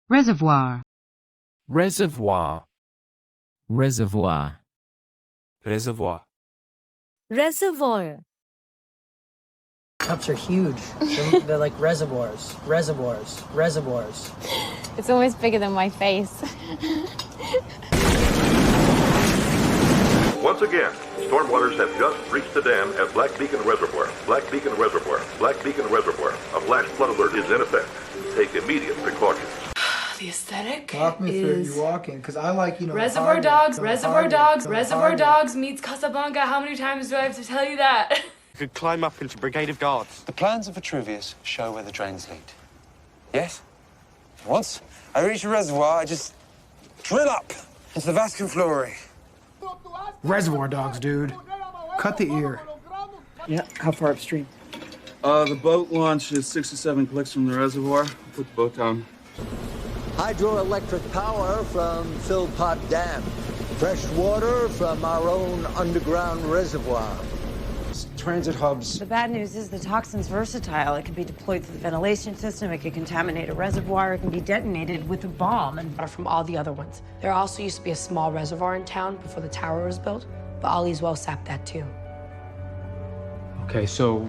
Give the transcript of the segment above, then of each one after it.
reservoir, reservoir, reservoir, reservoir, reservoir, Cups are huge. They're like reservoirs, reservoirs, reservoirs. It's almost bigger than my face. Once again, stormwaters have just reached the dam at Black Beacon Reservoir. Black Beacon Reservoir. Black Beacon Reservoir. A flash flood alert is in effect. Take immediate precautions. The aesthetic Walk me through is you walking, because I like, Reservoir Dogs, Reservoir Dogs, Reservoir Dogs meets Casablanca. How many times do I have to tell you that? You could climb up into Brigade of Guards. The plans of Vitruvius show where the drains lead. Yes? Once I reach a reservoir, I just drill up into the Vascan Flooring. Reservoir Dogs, dude. Cut the ear. Yeah, how far upstream? The boat launch is 67 clicks from the reservoir. Put the boat down. Hydroelectric power from Philpott Dam. Fresh water from our own underground reservoir. Transit hubs. The bad news is the toxin's versatile. It can be deployed through the ventilation system, it can contaminate a reservoir, it can be detonated with a bomb. And From all the other ones. There also used to be a small reservoir in town before the tower was built, but Ollie's well sapped that too. Okay, so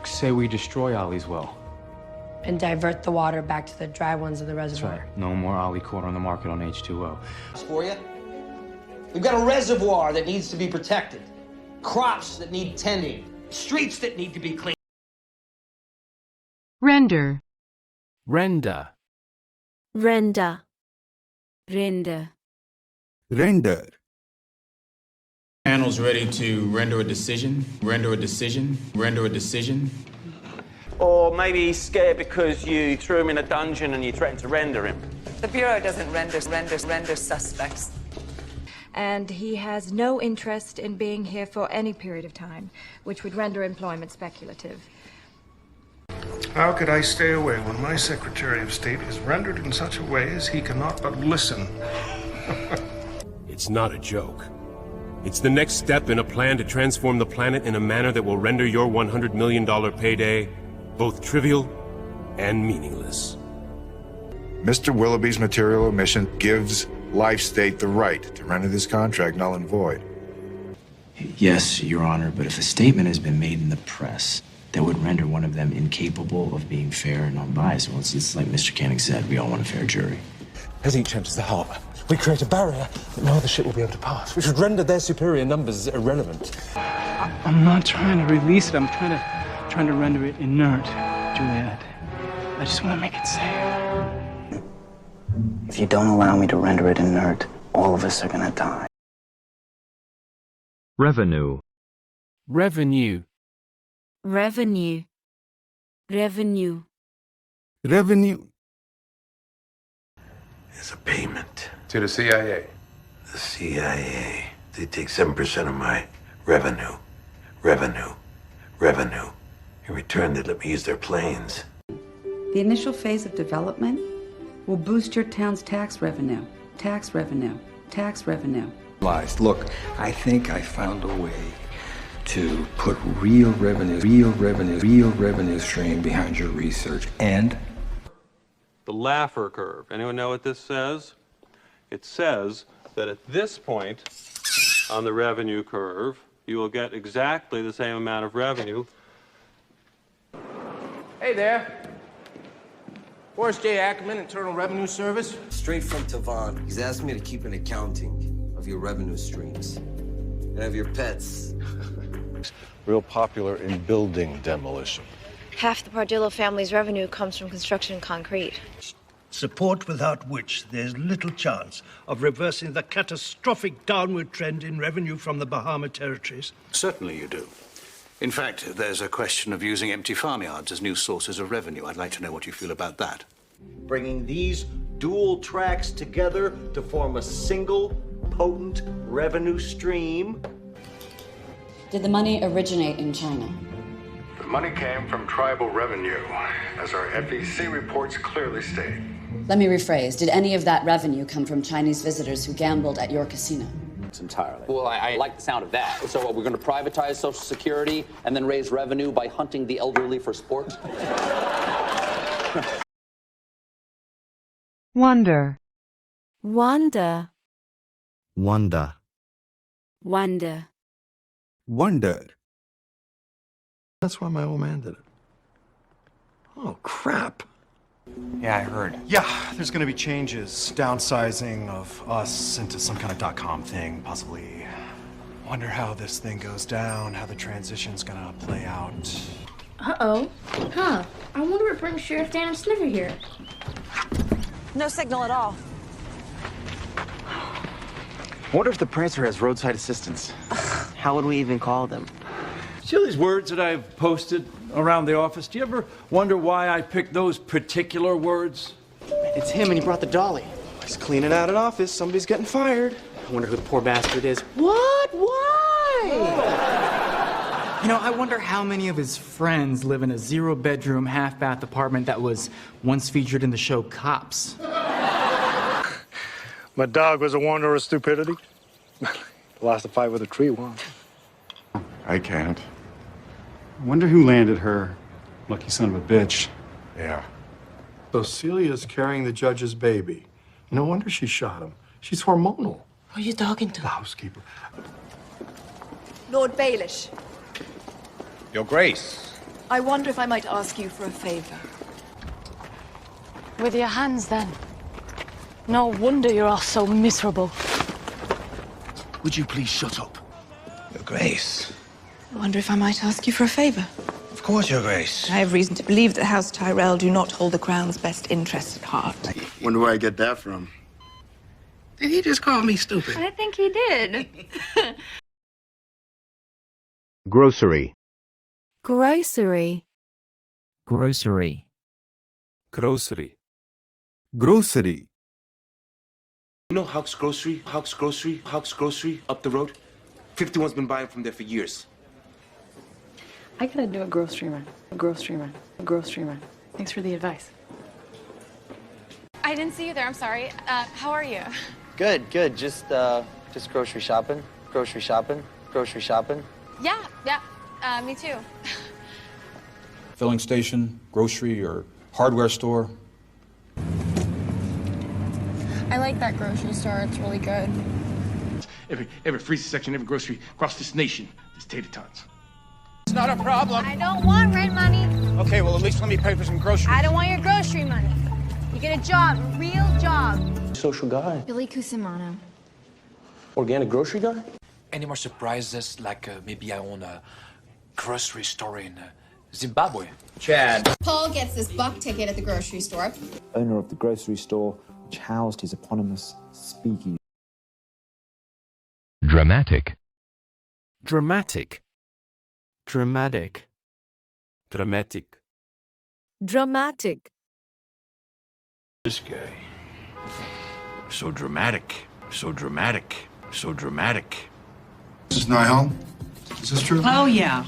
say we destroy Ollie's well. And divert the water back to the dry ones of the That's reservoir. right. No more Ollie caught on the market on H2O. For you. We've got a reservoir that needs to be protected. Crops that need tending. Streets that need to be cleaned. render, Render, Render. Render. render, Panel's ready to render a decision, render a decision, render a decision. Or maybe he's scared because you threw him in a dungeon and you threatened to render him. The Bureau doesn't render suspects. And he has no interest in being here for any period of time, which would render employment speculative. How could I stay away when my Secretary of State is rendered in such a way as he cannot but listen? It's not a joke. It's the next step in a plan to transform the planet in a manner that will render your $100 million payday both trivial and meaningless. Mr. Willoughby's material omission gives Life State the right to render this contract null and void. Yes, Your Honor, but if a statement has been made in the press that would render one of them incapable of being fair and unbiased, well, it's like Mr. Canning said, we all want a fair jury. As each enters the harbour, we create a barrier that no other ship will be able to pass, which would render their superior numbers irrelevant. I'm not trying to release it. I'm trying to render it inert, Juliet. I just want to make it safe. If you don't allow me to render it inert, all of us are gonna die. revenue, revenue, Revenue. Revenue. Revenue. It's a payment. To the CIA. The CIA. They take 7% of my revenue. Revenue. In return, they let me use their planes. The initial phase of development will boost your town's tax revenue. Tax revenue. Tax revenue. Look, I think I found a way to put real revenue stream behind your research. And The Laffer curve. Anyone know what this says? It says that at this point on the revenue curve, you will get exactly the same amount of revenue. Hey there. Forrest J. Ackerman, Internal Revenue Service. Straight from Tavon. He's asked me to keep an accounting of your revenue streams and of your pets. Real popular in building demolition. Half the Pardillo family's revenue comes from construction concrete. Support without which there's little chance of reversing the catastrophic downward trend in revenue from the Bahama territories. Certainly you do. In fact, there's a question of using empty farmyards as new sources of revenue. I'd like to know what you feel about that. Bringing these dual tracks together to form a single potent revenue stream. Did the money originate in China? The money came from tribal revenue, as our FEC reports clearly state. Let me rephrase. Did any of that revenue come from Chinese visitors who gambled at your casino? Entirely. Well, I like the sound of that. So what, we're going to privatize Social Security and then raise revenue by hunting the elderly for sport? Wonder. Wonder. Wonder. Wonder. Wonder. That's why my old man did it. Oh, crap. Yeah, I heard. Yeah, there's gonna be changes. Downsizing of us into some kind of .com thing, possibly. Wonder how this thing goes down, how the transition's gonna play out. Uh-oh. Huh. I wonder what brings Sheriff Dan and Sniffer here. No signal at all. I wonder if the Prancer has roadside assistance. How would we even call them? See all these words that I've posted around the office? Do you ever wonder why I picked those particular words? It's him, and he brought the dolly. He's cleaning out an office. Somebody's getting fired. I wonder who the poor bastard is. What? Why? You know, I wonder how many of his friends live in a 0-bedroom, half-bath apartment that was once featured in the show Cops. My dog was a wonder of stupidity. Lost a fight with a tree once. I can't. I wonder who landed her. Lucky son of a bitch. Yeah. So Celia's carrying the judge's baby. No wonder she shot him. She's hormonal. Who are you talking to? The housekeeper. Lord Baelish, Your Grace. I wonder if I might ask you for a favor. With your hands, then. No wonder you're all so miserable. Would you please shut up? Your Grace. I wonder if I might ask you for a favor. Of course, Your Grace. I have reason to believe that House Tyrell do not hold the Crown's best interests at heart. Wonder where I get that from. Did he just call me stupid? I think he did. Grocery. Grocery. Grocery. Grocery. Grocery. You know Huck's Grocery? Huck's Grocery? Huck's Grocery up the road? 51's been buying from there for years. I gotta do a grocery run. A grocery run. A grocery run. Thanks for the advice. I didn't see you there. I'm sorry. How are you? Good, good. Just grocery shopping. Grocery shopping. Grocery shopping. Yeah. Me too. Filling station, grocery, or hardware store. I like that grocery store. It's really good. Every freezer section, every grocery across this nation, there's tater tots. It's not a problem. I don't want rent money. Okay, well, at least let me pay for some groceries. I don't want your grocery money. You get a job, a real job. Social guy. Billy Cusimano. Organic grocery guy? Any more surprises, like maybe I own a grocery store in Zimbabwe? Chad. Paul gets this buck ticket at the grocery store. Owner of the grocery store which housed his eponymous speakeasy. Dramatic. Dramatic. Dramatic. Dramatic. Dramatic. This guy. So dramatic. So dramatic. So dramatic. Mrs. Nyholm, is this true? Oh, yeah.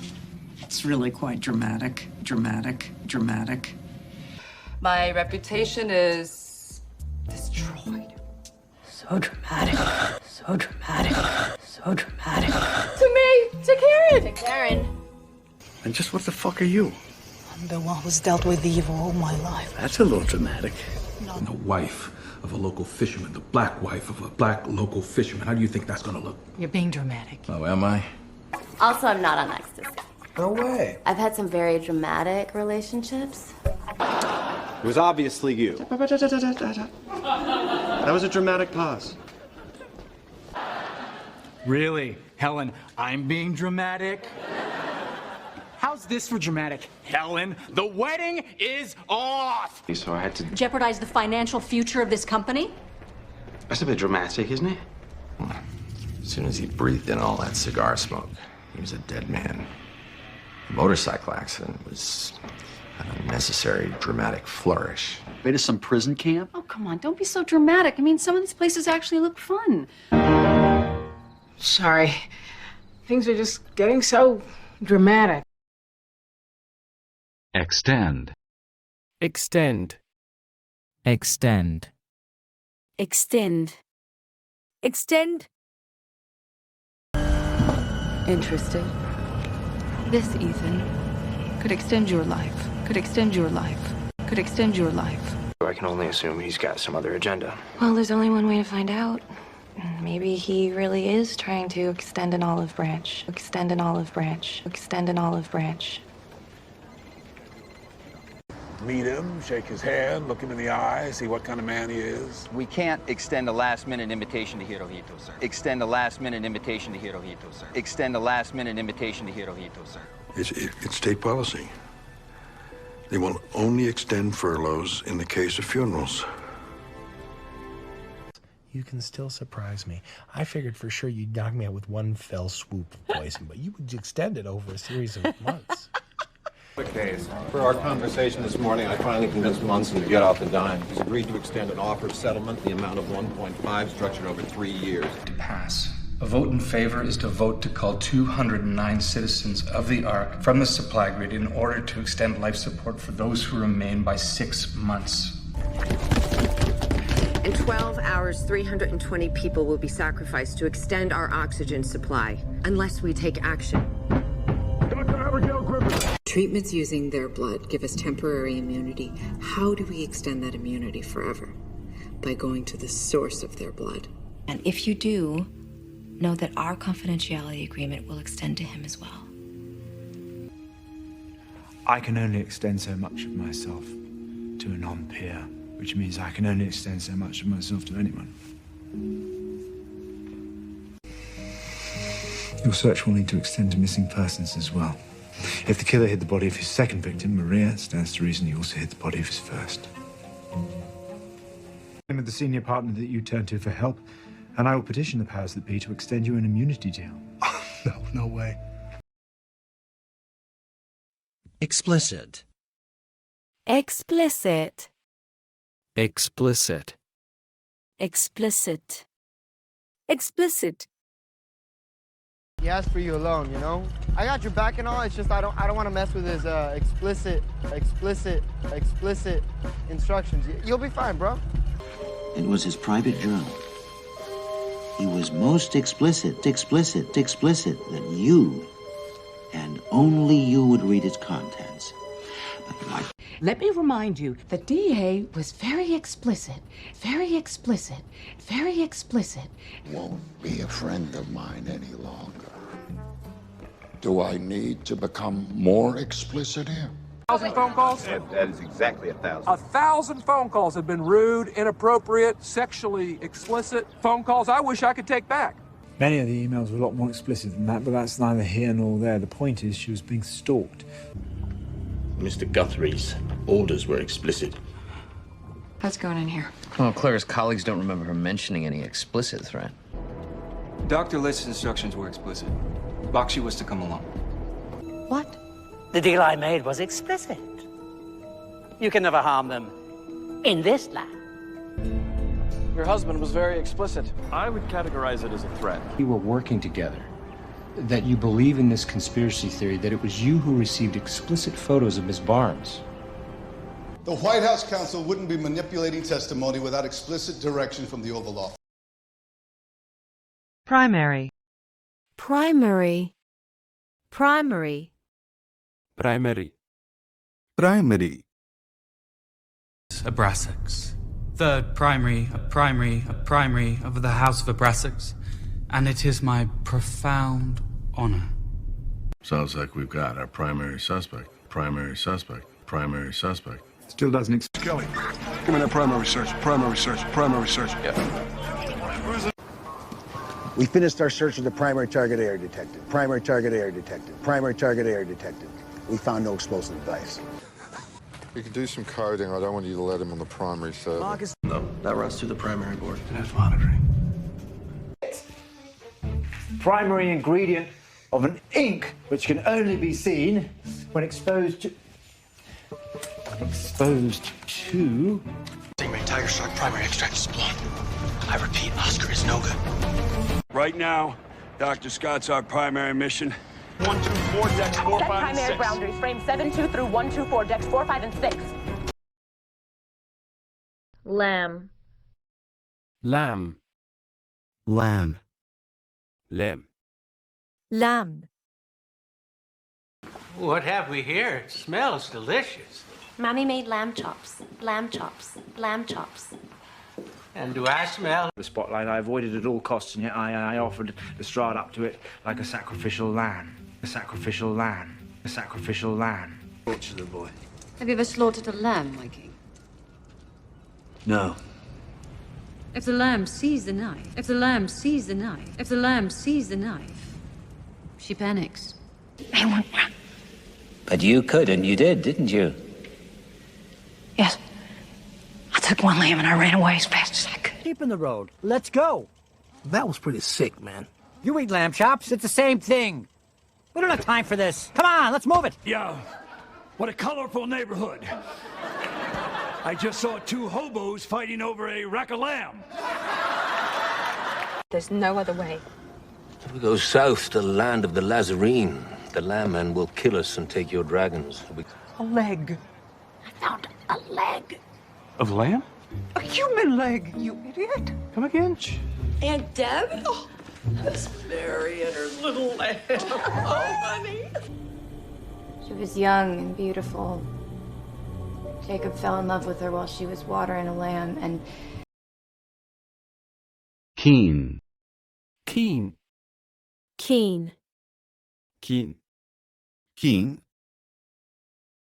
It's really quite dramatic. Dramatic. Dramatic. My reputation is destroyed. So dramatic. So dramatic. So dramatic. To me, to Karen. To Karen. And just what the fuck are you? I'm the one who's dealt with evil all my life. That's a little dramatic. And the wife of a local fisherman, the black wife of a black local fisherman. How do you think that's gonna look? You're being dramatic. Oh, am I? Also, I'm not on ecstasy. No way. I've had some very dramatic relationships. It was obviously you. That was a dramatic pause. Really? Helen, I'm being dramatic? How's this for dramatic, Helen? The wedding is off! So I had to... Jeopardize the financial future of this company? That's a bit dramatic, isn't it? As soon as he breathed in all that cigar smoke, he was a dead man. The motorcycle accident was an unnecessary dramatic flourish. Been to some prison camp? Oh, come on, don't be so dramatic. I mean, some of these places actually look fun. Sorry. Things are just getting so dramatic. Extend. Extend. Extend. Extend. Extend. Interested? This, Ethan, could extend your life. Could extend your life. Could extend your life. I can only assume he's got some other agenda. Well, there's only one way to find out. Maybe he really is trying to extend an olive branch. Extend an olive branch. Extend an olive branch. Meet him, shake his hand, look him in the eye, see what kind of man he is. We can't extend a last-minute invitation to Hirohito, sir. Extend a last-minute invitation to Hirohito, sir. Extend a last-minute invitation to Hirohito, sir. It's state policy. They will only extend furloughs in the case of funerals. You can still surprise me. I figured for sure you'd knock me out with one fell swoop of poison, but you would extend it over a series of months. Quick days. For our conversation this morning, I finally convinced Munson to get off the dime. He's agreed to extend an offer of settlement, the amount of 1.5, structured over 3 years. To pass. A vote in favor is to vote to call 209 citizens of the Ark from the supply grid in order to extend life support for those who remain by 6 months. In 12 hours, 320 people will be sacrificed to extend our oxygen supply, unless we take action. Treatments using their blood give us temporary immunity. How do we extend that immunity forever? By going to the source of their blood. And if you do, know that our confidentiality agreement will extend to him as well. I can only extend so much of myself to a non-peer, which means I can only extend so much of myself to anyone. Your search will need to extend to missing persons as well. If the killer hid the body of his second victim, Maria, it stands to reason he also hid the body of his first. I'm the senior partner that you turn to for help, and I will petition the powers that be to extend you an immunity deal. No way. Explicit. Explicit. Explicit. Explicit. Explicit. He asked for you alone, you know? I got your back and all, it's just I don't want to mess with his explicit instructions. You'll be fine, bro. It was his private journal. He was most explicit that you, and only you, would read its contents. But like... Let me remind you that DA was very explicit. Won't be a friend of mine any longer. Do I need to become more explicit here? 1,000 phone calls? That is exactly 1,000. 1,000 phone calls have been rude, inappropriate, sexually explicit phone calls I wish I could take back. Many of the emails were a lot more explicit than that, but that's neither here nor there. The point is she was being stalked. Mr. Guthrie's orders were explicit. What's going on here? Well, Claire's colleagues don't remember her mentioning any explicit threat. Dr. Litz's instructions were explicit. Bakshi was to come along. What? The deal I made was explicit. You can never harm them in this land. Your husband was very explicit. I would categorize it as a threat. You were working together. That you believe in this conspiracy theory that it was you who received explicit photos of Ms. Barnes. The White House counsel wouldn't be manipulating testimony without explicit direction from the Oval Office. Primary. Primary. Primary. Primary. Primary. Abrasax. Third primary of the House of Abrasax, and it is my profound honor. Sounds like we've got our primary suspect. Still doesn't Kelly, give me that primary search. Yeah. We finished our search of the primary target area detected. We found no explosive device. We could do some coding. I don't want you to let him on the primary server. Marcus? No, that runs through the primary board. That's monitoring. Primary ingredient of an ink which can only be seen when exposed to... Stingray Tiger Shark primary extract is blown. I repeat, Oscar is no good. Right now, Dr. Scott's our primary mission. 124 decks 4, 5, and 6. Primary boundaries, frame 72 through 124, decks 4, 5, and 6. Lamb. Lamb. Lamb. Lamb. Lamb. What have we here? It smells delicious. Mommy made lamb chops, lamb chops, lamb chops. And do I smell? The spotlight I avoided at all costs, and yet I offered to stride up to it like a sacrificial lamb. A sacrificial lamb. A sacrificial lamb. Torture the boy. Have you ever slaughtered a lamb, my king? No. If the lamb sees the knife, if the lamb sees the knife, if the lamb sees the knife, she panics. But you could, and you did, didn't you? Yes. I took one lamb and I ran away as fast as I could. Keep in the road. Let's go. That was pretty sick, man. You eat lamb chops, it's the same thing. We don't have time for this. Come on, let's move it. Yeah, what a colorful neighborhood. I just saw two hobos fighting over a rack of lamb. There's no other way. If we go south to the land of the Lazarene, the lamb men will kill us and take your dragons. A leg. I found a leg. Of lamb? A human leg, you idiot. Come again? Aunt Deb? Oh, that's Mary and her little lamb. Oh, honey. She was young and beautiful. Jacob fell in love with her while she was watering a lamb, and... Keen. Keen. Keen. Keen. Keen.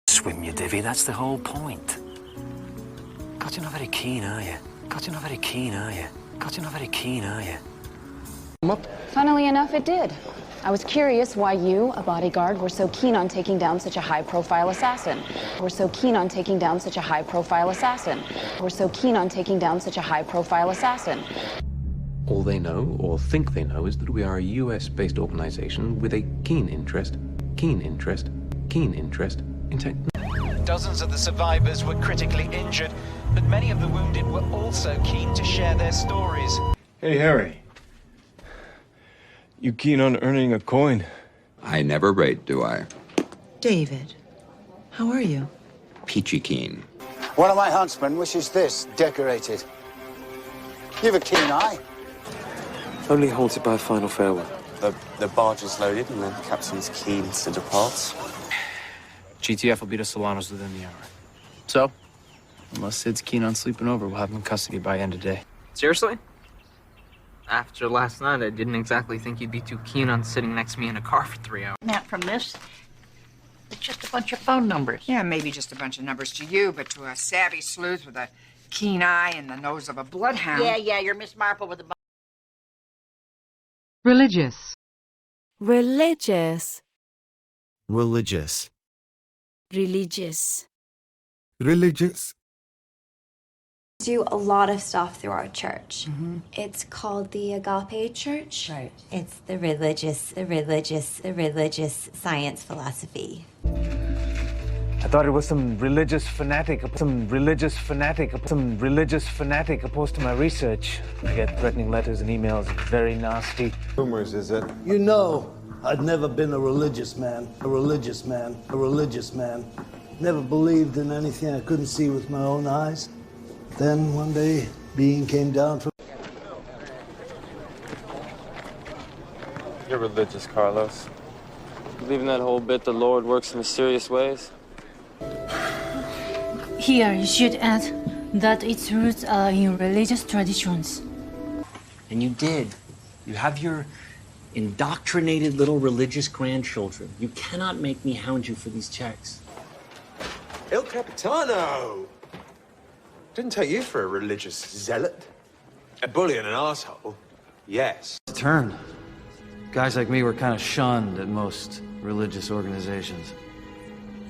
Swim, you divvy, that's the whole point. God, you're not very keen, are you? God, you're not very keen, are you? God, you're not very keen, are you? Funnily enough, it did. I was curious why you, a bodyguard, were so keen on taking down such a high-profile assassin. We're so keen on taking down such a high-profile assassin. We're so keen on taking down such a high-profile assassin. All they know, or think they know, is that we are a US-based organization with a keen interest in technology. Dozens of the survivors were critically injured, but many of the wounded were also keen to share their stories. Hey, Harry. You keen on earning a coin? I never rate, do I? David, how are you? Peachy keen. One of my huntsmen wishes this decorated. You have a keen eye. Only haunted by a final farewell. The barge is loaded and the captain's keen to depart. GTF will beat us Solanos within the hour. So, unless Sid's keen on sleeping over, we'll have him in custody by end of day. Seriously? After last night, I didn't exactly think you'd be too keen on sitting next to me in a car for 3 hours. Not from this. It's just a bunch of phone numbers. Yeah, maybe just a bunch of numbers to you, but to a savvy sleuth with a keen eye and the nose of a bloodhound. Yeah, you're Miss Marple with a... Religious. Religious. Religious. Religious. Religious. Do a lot of stuff through our church. It's called the Agape Church. Right. It's the religious science philosophy. I thought it was some religious fanatic opposed to my research. I get threatening letters and emails, very nasty. Rumors, is it? You know, I'd never been a religious man. Never believed in anything I couldn't see with my own eyes. Then one day, being came down from... You're religious, Carlos. Believe in that whole bit the Lord works in mysterious ways? Here, you should add that its roots are in religious traditions. And you did. You have your indoctrinated little religious grandchildren. You cannot make me hound you for these checks. El Capitano! Didn't take you for a religious zealot. A bully and an asshole, yes. It's a turn. Guys like me were kind of shunned at most religious organizations.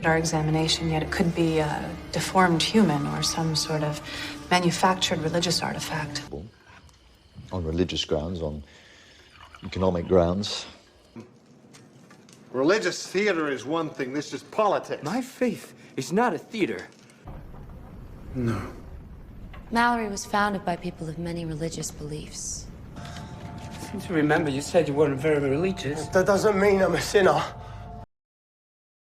Our examination, yet it could be a deformed human or some sort of manufactured religious artifact. On religious grounds, on economic grounds. Religious theater is one thing, this is politics. My faith is not a theater. No. Mallory was founded by people of many religious beliefs. I seem to remember you said you weren't very religious. That doesn't mean I'm a sinner.